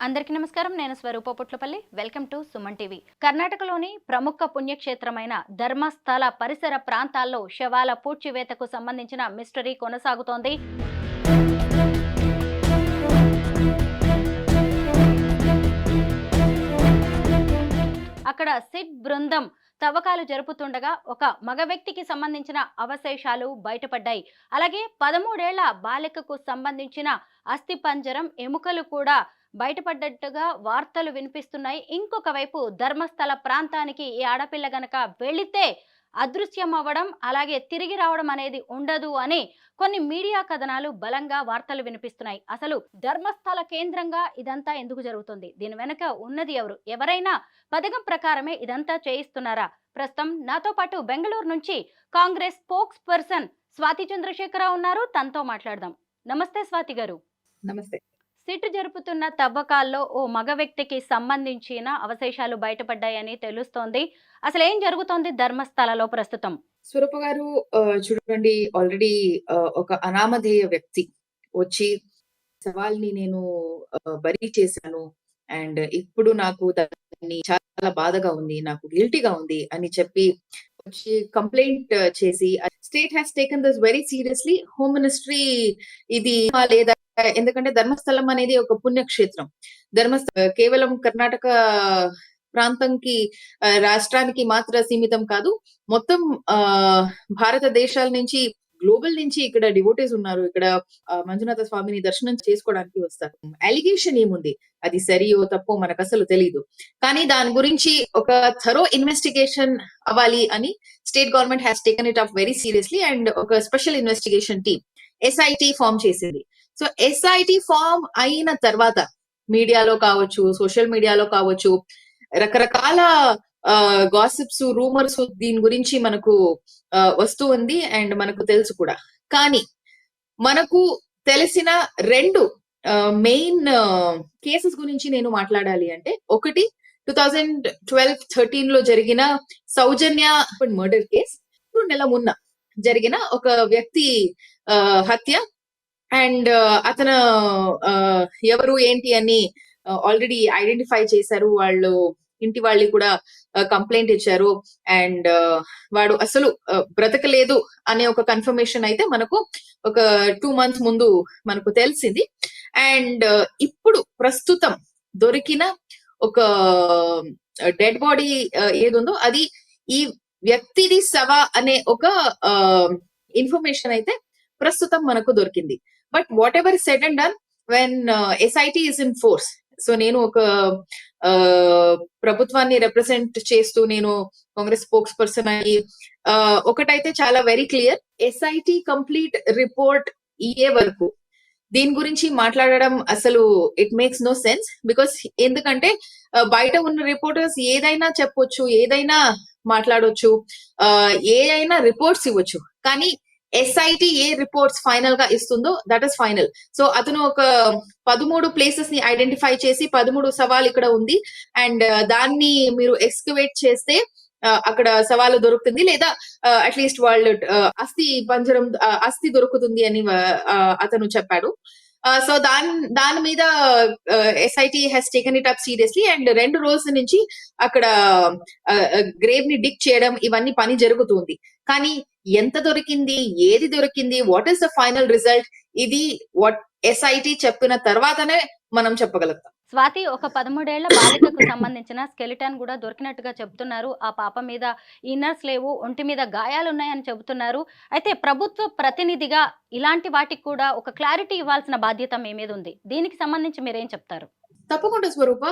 అందరికీ నమస్కారం. నేను Swaroopa Putlapalli. Welcome to Suman TV. కర్ణాటకలోని ప్రముఖ పుణ్యక్షేత్రమైన ధర్మస్థల పరిసర ప్రాంతాల్లో శవాల పూడ్చివేతకు సంబంధించిన మిస్టరీ కొనసాగుతోంది. అక్కడ సిట్ బృందం తవ్వకాలు జరుపుతుండగా ఒక మగ వ్యక్తికి సంబంధించిన అవశేషాలు బయటపడ్డాయి. అలాగే 13 ఏళ్ల బాలికకు సంబంధించిన అస్థిపంజరం ఎముకలు కూడా బయటపడ్డట్టుగా వార్తలు వినిపిస్తున్నాయి. ఇంకొక వైపు ధర్మస్థల ప్రాంతానికి ఈ ఆడపిల్ల గనక వెళితే అదృశ్యం అవ్వడం, అలాగే తిరిగి రావడం అనేది ఉండదు అని కొన్ని మీడియా కథనాలు బలంగా వార్తలు వినిపిస్తున్నాయి. అసలు ధర్మస్థల కేంద్రంగా ఇదంతా ఎందుకు జరుగుతుంది? దీని వెనక ఉన్నది ఎవరు? ఎవరైనా పథకం ప్రకారమే ఇదంతా చేయిస్తున్నారా? ప్రస్తుతం నాతో పాటు బెంగళూరు నుంచి కాంగ్రెస్ స్పోక్స్ పర్సన్ స్వాతి చంద్రశేఖరరావు ఉన్నారు. తనతో మాట్లాడదాం. నమస్తే స్వాతి గారు. నమస్తే. సిట్ జరుపుతున్న తవ్వకాల్లో ఓ మగ వ్యక్తికి సంబంధించిన అవశేషాలు బయటపడ్డాయని తెలుస్తోంది. అసలు ఏం జరుగుతోంది ధర్మస్థలలో ప్రస్తుతం? స్వరూప గారు, చూడండి, ఆల్రెడీ ఒక అనామధేయ వ్యక్తి వచ్చి సవాల్‌ని నేను బరీ చేశాను. అండ్ ఇప్పుడు నాకు దాన్ని చాలా బాధగా ఉంది. నాకు గిల్టీగా ఉంది అని చెప్పి వచ్చి కంప్లెయింట్ చేసి state has taken this very seriously. Home ministry ఇది లేదా, ఎందుకంటే ధర్మస్థలం అనేది ఒక పుణ్యక్షేత్రం. కేవలం కర్ణాటక ప్రాంతంకి, రాష్ట్రానికి మాత్ర సీమితం కాదు. మొత్తం భారతదేశాల నుంచి, గ్లోబల్ నుంచి ఇక్కడ డివోటీస్ ఉన్నారు. ఇక్కడ మంజునాథ స్వామిని దర్శనం చేసుకోవడానికి వస్తారు. అలిగేషన్ ఏముంది, అది సరియో తప్పో మనకు అసలు తెలీదు. కానీ దాని గురించి ఒక థరో ఇన్వెస్టిగేషన్ అవ్వాలి అని state government has taken it up very seriously. And ఒక special investigation team SIT form చేసింది. సో ఎస్ఐటి ఫామ్ అయిన తర్వాత మీడియాలో కావచ్చు, సోషల్ మీడియాలో కావచ్చు, రకరకాల గాసిప్స్, రూమర్స్ దీని గురించి మనకు వస్తూ ఉంది. అండ్ మనకు తెలుసు కూడా. కానీ మనకు తెలిసిన రెండు మెయిన్ కేసెస్ గురించి నేను మాట్లాడాలి అంటే, ఒకటి 2012-13 లో జరిగిన సౌజన్య మర్డర్ కేస్. 2 నెలల మున్న జరిగిన ఒక వ్యక్తి హత్య. అండ్ అతను ఎవరు ఏంటి అని ఆల్రెడీ ఐడెంటిఫై చేశారు. వాళ్ళు ఇంటి వాళ్ళు కూడా కంప్లైంట్ ఇచ్చారు. అండ్ వాడు అసలు బ్రతకలేదు అనే ఒక కన్ఫర్మేషన్ అయితే మనకు ఒక 2 months ముందు మనకు తెలిసింది. అండ్ ఇప్పుడు ప్రస్తుతం దొరికిన ఒక డెడ్ బాడీ ఏదుందో అది ఈ వ్యక్తిది సవ అనే ఒక ఇన్ఫర్మేషన్ అయితే ప్రస్తుతం మనకు దొరికింది. But what ever said and done, when SIT is in force. So నేను ఒక ప్రభుత్వాన్ని రిప్రజెంట్ చేస్తూ, నేను కాంగ్రెస్ స్పోక్స్ పర్సన్ అయ్యి, ఒకటైతే చాలా very clear, SIT complete report ఇయ్యే వరకు దీని గురించి మాట్లాడడం అసలు it makes no sense. Because ఎందుకంటే బయట ఉన్న రిపోర్టర్స్ ఏదైనా చెప్పొచ్చు, ఏదైనా మాట్లాడొచ్చు, ఏదైనా రిపోర్ట్స్ ఇవ్వచ్చు. కానీ ఎస్ఐటి ఏ రిపోర్ట్స్ ఫైనల్ గా ఇస్తుందో దట్ ఇస్ ఫైనల్. సో అతను ఒక 13 ప్లేసెస్ ని ఐడెంటిఫై చేసి 13 సవాల్ ఇక్కడ ఉంది, అండ్ దాన్ని మీరు ఎక్స్కవేట్ చేస్తే అక్కడ సవాలు దొరుకుతుంది, లేదా అట్లీస్ట్ వాళ్ళు అస్థి దొరుకుతుంది అని అతను చెప్పాడు. సో దాని మీద SIT has taken it up seriously. And 2 రోజుల నుంచి అక్కడ గ్రేవ్ ని డిక్ చేయడం, ఇవన్నీ పని జరుగుతుంది. కానీ ఎంత దొరికింది, ఏది దొరికింది, what is the final result, ఇది వాట్ ఎస్ఐటి చెప్పిన తర్వాతనే మనం చెప్పగలుగుతాం. స్వాతి, ఒక 13 ఏళ్ల బాలికకు సంబంధించిన స్కెలిటన్ కూడా దొరికినట్టుగా చెబుతున్నారు. ఆ పాప మీద ఇన్నర్స్ లేవు, ఒంటి మీద గాయాలున్నాయని చెబుతున్నారు. అయితే ప్రభుత్వ ప్రతినిధిగా ఇలాంటి వాటికి కూడా ఒక క్లారిటీ ఇవ్వాల్సిన బాధ్యత మీ మీద ఉంది. దీనికి సంబంధించి మీరేం చెప్తారు? తప్పకుండా స్వరూప,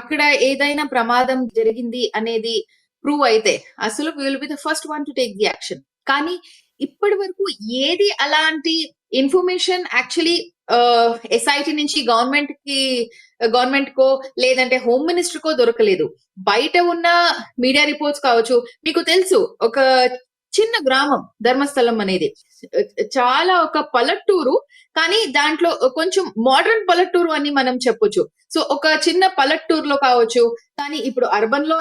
అక్కడ ఏదైనా ప్రమాదం జరిగింది అనేది ప్రూవ్ అయితే అసలు will be the first one to take the action. కానీ ఇప్పటి వరకు ఏది అలాంటి ఇన్ఫర్మేషన్ యాక్చువల్లీ ఎస్ఐటి నుంచి గవర్నమెంట్ కో లేదంటే హోమ్ మినిస్టర్ కో దొరకలేదు. బయట ఉన్న మీడియా రిపోర్ట్స్ కావచ్చు. మీకు తెలుసు, ఒక చిన్న గ్రామం ధర్మస్థలం అనేది, చాలా ఒక పల్లెటూరు. కానీ దాంట్లో కొంచెం మోడర్న్ పల్లెటూరు అని మనం చెప్పొచ్చు. సో ఒక చిన్న పల్లెటూరులో కావచ్చు, కానీ ఇప్పుడు అర్బన్ లో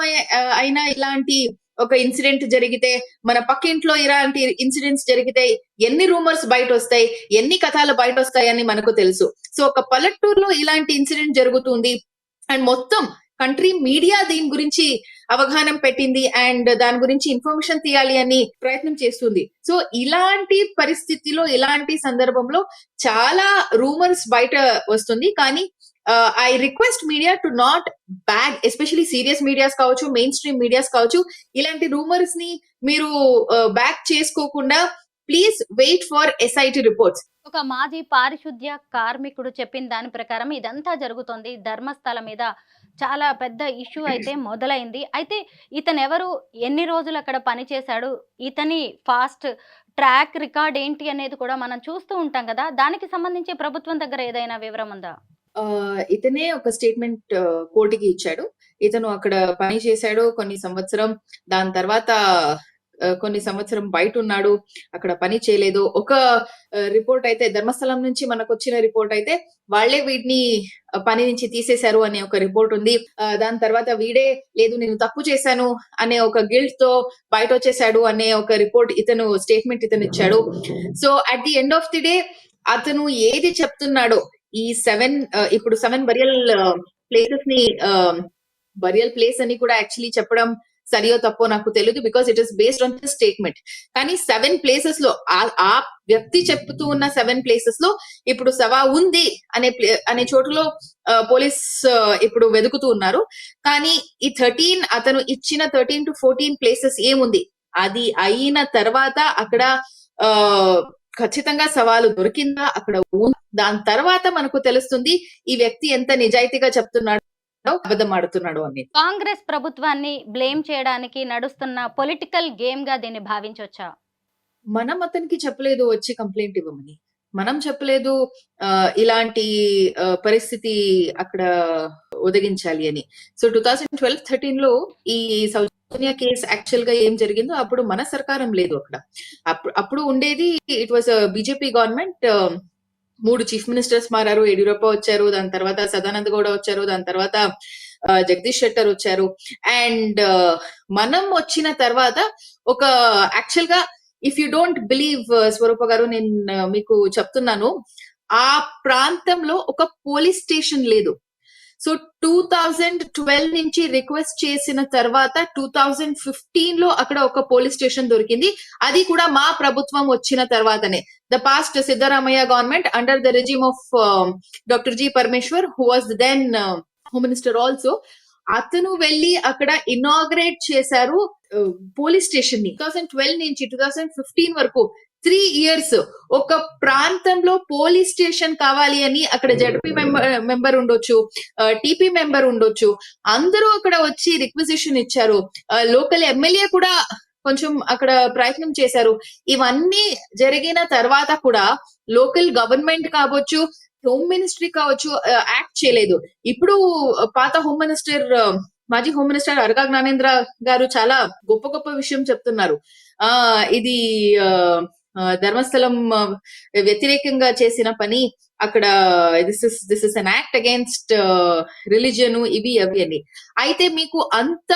అయినా ఇలాంటి ఒక ఇన్సిడెంట్ జరిగితే, మన పక్కింట్లో ఇలాంటి ఇన్సిడెంట్స్ జరిగితే ఎన్ని రూమర్స్ బయటొస్తాయి, ఎన్ని కథలు బయటొస్తాయని మనకు తెలుసు. సో ఒక పల్లెటూరులో ఇలాంటి ఇన్సిడెంట్ జరుగుతుంది అండ్ మొత్తం కంట్రీ మీడియా దీని గురించి అవగాహన పెట్టింది అండ్ దాని గురించి ఇన్ఫర్మేషన్ తీయాలి అని ప్రయత్నం చేస్తుంది. సో ఇలాంటి పరిస్థితిలో, ఇలాంటి సందర్భంలో చాలా రూమర్స్ బయట వస్తుంది. కానీ I request media to not bug, especially serious medias కావచ్చు, మెయిన్ స్ట్రీమ్ మీడియాస్ కావచ్చు, ఇలాంటి రూమర్స్ ని మీరు బ్యాక్ చేసుకోకుండా please wait for SIT reports. ఒక మాజీ పారిశుద్ధ్య కార్మికుడు చెప్పిన దాని ప్రకారం ఇదంతా జరుగుతోంది. ధర్మస్థల మీద చాలా పెద్ద ఇష్యూ అయితే మొదలైంది. అయితే ఇతనెవరు? ఎన్ని రోజులు అక్కడ పనిచేశాడు? ఇతని ఫాస్ట్ ట్రాక్ రికార్డ్ ఏంటి అనేది కూడా మనం చూస్తూ ఉంటాం కదా! దానికి సంబంధించి ప్రభుత్వం దగ్గర ఏదైనా వివరం ఉందా? ఇతనే ఒక స్టేట్మెంట్ కోర్టుకి ఇచ్చాడు. ఇతను అక్కడ పని చేశాడు కొన్ని సంవత్సరం. దాని తర్వాత కొన్ని సంవత్సరం బయటున్నాడు. అక్కడ పని చేయలేదు. ఒక రిపోర్ట్ అయితే ధర్మస్థలం నుంచి మనకొచ్చిన రిపోర్ట్ అయితే వాళ్ళే వీడిని పని నుంచి తీసేశారు అనే ఒక రిపోర్ట్ ఉంది. దాని తర్వాత వీడే లేదు నేను తప్పు చేశాను అనే ఒక గిల్ట్ తో బయట వచ్చేసాడు అనే ఒక రిపోర్ట్ ఇతను స్టేట్మెంట్ ఇతను ఇచ్చాడు. So at the end of the day అతను ఏది చెప్తున్నాడో ఈ 7 ఇప్పుడు 7 బరియల్ ప్లేసెస్ ని బరియల్ ప్లేస్ అని కూడా యాక్చువల్లీ చెప్పడం సరియో తప్పో నాకు తెలియదు, because it is based on the statement. కానీ 7 ప్లేసెస్ లో ఆ వ్యక్తి చెప్తూ ఉన్న 7 ప్లేసెస్ లో ఇప్పుడు సవా ఉంది అనే చోటులో పోలీస్ ఇప్పుడు వెతుకుతూ ఉన్నారు. కానీ ఈ 13 అతను ఇచ్చిన 13 to 14 ప్లేసెస్ ఏముంది, అది అయిన తర్వాత అక్కడ ఖచ్చితంగా సవాలు దొరికిందా, అక్కడ దాని తర్వాత మనకు తెలుస్తుంది ఈ వ్యక్తి ఎంత నిజాయితీగా చెప్తున్నాడు, అబద్ధం ఆడుతున్నాడు అనేది. కాంగ్రెస్ ప్రభుత్వాన్ని బ్లేమ్ చేయడానికి నడుస్తున్న పొలిటికల్ గేమ్ గా దీన్ని భావించొచ్చా? మనం అతనికి చెప్పలేదు వచ్చి కంప్లైంట్ ఇవ్వమని, మనం చెప్పలేదు ఇలాంటి పరిస్థితి అక్కడ ఒదిగించాలి అని. సో 2012-13 లో ఈ సౌజన్య కేసు యాక్చువల్ గా ఏం జరిగిందో అప్పుడు మన సర్కారం లేదు అక్కడ. అప్పుడు ఉండేది it was BJP government. 3 chief ministers మారారు. యడియూరప్ప వచ్చారు, దాని తర్వాత సదానంద గౌడ వచ్చారు, దాని తర్వాత జగదీష్ షెట్టర్ వచ్చారు. అండ్ మనం వచ్చిన తర్వాత ఒక యాక్చువల్ గా ఇఫ్ యూ డోంట్ బిలీవ్ స్వరూప గారు, నేను మీకు చెప్తున్నాను, ఆ ప్రాంతంలో ఒక పోలీస్ స్టేషన్ లేదు. సో 2012 నుంచి రిక్వెస్ట్ చేసిన తర్వాత 2015 లో అక్కడ ఒక పోలీస్ స్టేషన్ దొరికింది. అది కూడా మా ప్రభుత్వం వచ్చిన తర్వాతనే. The past Siddaramaiah government under the regime of doctor G Parameshwar, who was then home minister also, అతను వెళ్ళి అక్కడ ఇనాగ్రేట్ చేశారు పోలీస్ స్టేషన్ ని. 2012 నుంచి 2015 వరకు 3 years ఒక ప్రాంతంలో పోలీస్ స్టేషన్ కావాలి అని అక్కడ జడ్పీ మెంబర్ ఉండొచ్చు, టీపీ మెంబర్ ఉండొచ్చు, అందరూ అక్కడ వచ్చి రిక్వెజిషన్ ఇచ్చారు. లోకల్ ఎమ్మెల్యే కూడా కొంచెం అక్కడ ప్రయత్నం చేశారు. ఇవన్నీ జరిగిన తర్వాత కూడా లోకల్ గవర్నమెంట్ కావచ్చు, హోమ్ మినిస్ట్రీ కావచ్చు యాక్ట్ చేయలేదు. ఇప్పుడు పాత హోమ్ మినిస్టర్, మాజీ హోమ్ మినిస్టర్ అరగా జ్ఞానేంద్ర గారు చాలా గొప్ప గొప్ప విషయం చెప్తున్నారు. ఇది ధర్మస్థలం వ్యతిరేకంగా చేసిన పని, అక్కడ this is an act against religion, ఇవి అవి అని. అయితే మీకు అంత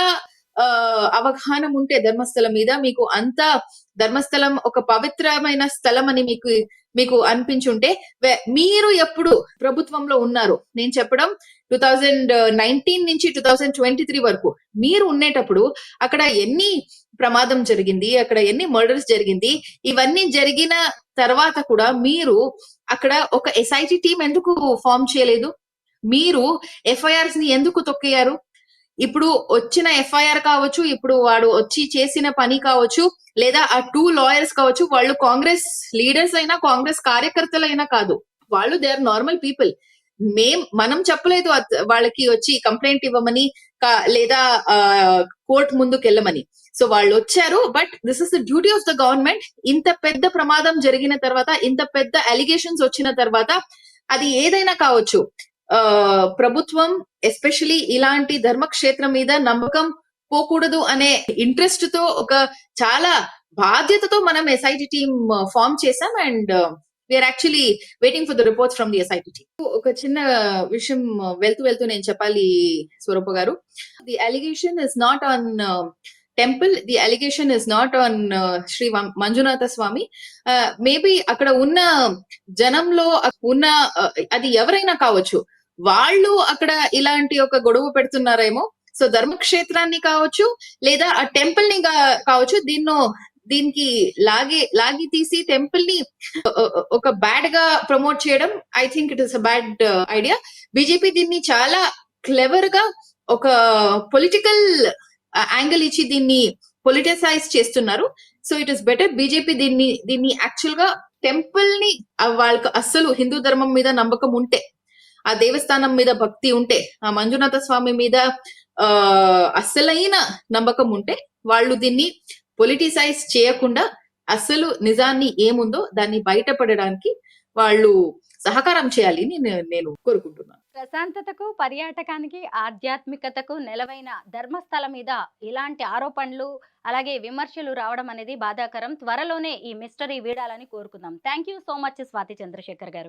అవగాహన ఉంటే ధర్మస్థలం మీద, మీకు అంత ధర్మస్థలం ఒక పవిత్రమైన స్థలం అని మీకు అనిపించుంటే, మీరు ఎప్పుడు ప్రభుత్వంలో ఉన్నారు, నేను చెప్పడం 2019 నుంచి 2023 వరకు మీరు ఉండేటప్పుడు అక్కడ ఎన్ని ప్రమాదం జరిగింది, అక్కడ ఎన్ని మర్డర్స్ జరిగింది, ఇవన్నీ జరిగిన తర్వాత కూడా మీరు అక్కడ ఒక ఎస్ఐటి టీం ఎందుకు ఫామ్ చేయలేదు? మీరు ఎఫ్ఐఆర్స్ ని ఎందుకు తొక్కేయారు? ఇప్పుడు వచ్చిన ఎఫ్ఐఆర్ కావచ్చు, ఇప్పుడు వాడు వచ్చి చేసిన పని కావచ్చు, లేదా ఆ 2 lawyers కావచ్చు, వాళ్ళు కాంగ్రెస్ లీడర్స్ అయినా కాంగ్రెస్ కార్యకర్తలైనా కాదు, వాళ్ళు దే ఆర్ నార్మల్ పీపుల్. మనం చెప్పలేదు వాళ్ళకి వచ్చి కంప్లైంట్ ఇవ్వమని లేదా కోర్టు ముందుకు వెళ్ళమని. సో వాళ్ళు వచ్చారు, but this is the duty of the government. ఇంత పెద్ద ప్రమాదం జరిగిన తర్వాత, ఇంత పెద్ద అలిగేషన్స్ వచ్చిన తర్వాత, అది ఏదైనా కావచ్చు, ప్రభుత్వం ఎస్పెషలీ ఇలాంటి ధర్మక్షేత్రం మీద నమ్మకం పోకూడదు అనే ఇంట్రెస్ట్ తో, ఒక చాలా బాధ్యతతో మనం ఎస్ఐటి టీమ్ ఫామ్ చేసాం. And we're actually waiting for the reports from the SIT team. ఒక చిన్న విషయం వెళ్తూ నేను చెప్పాలి Swaroopa garu. The allegation is not on temple, the allegation is not on Shri Manjunatha Swamy. Maybe అక్కడ ఉన్న జనంలో ఉన్న అది ఎవరైనా కావచ్చు, వాళ్ళు అక్కడ ఇలాంటి ఒక గొడవ పెడుతున్నారేమో. సో ధర్మక్షేత్రాన్ని కావచ్చు, లేదా ఆ టెంపుల్ ని కావచ్చు, దీనికి లాగి తీసి టెంపుల్ ని ఒక బ్యాడ్ గా ప్రమోట్ చేయడం, I think it is a bad idea. BJP దీన్ని చాలా క్లెవర్ గా ఒక పొలిటికల్ యాంగిల్ ఇచ్చి దీన్ని పొలిటిసైజ్ చేస్తున్నారు. So it is better BJP దీన్ని యాక్చువల్ గా టెంపుల్ ని వాళ్ళకి అస్సలు హిందూ ధర్మం మీద నమ్మకం ఉంటే, ఆ దేవస్థానం మీద భక్తి ఉంటే, ఆ మంజునాథ స్వామి మీద అస్సలైన నమ్మకం ఉంటే, వాళ్ళు దీన్ని పొలిటిసైజ్ చేయకుండా అసలు నిజాన్ని ఏముందో దాన్ని బయటపడడానికి వాళ్ళు సహకారం చేయాలి నేను కోరుకుంటున్నాను. ప్రశాంతతకు, పర్యాటకానికి, ఆధ్యాత్మికతకు నెలవైన ధర్మస్థలం మీద ఇలాంటి ఆరోపణలు అలాగే విమర్శలు రావడం అనేది బాధాకరం. త్వరలోనే ఈ మిస్టరీ వీడాలని కోరుకుందాం. Thank you so much Swathi Chandrashekar గారు.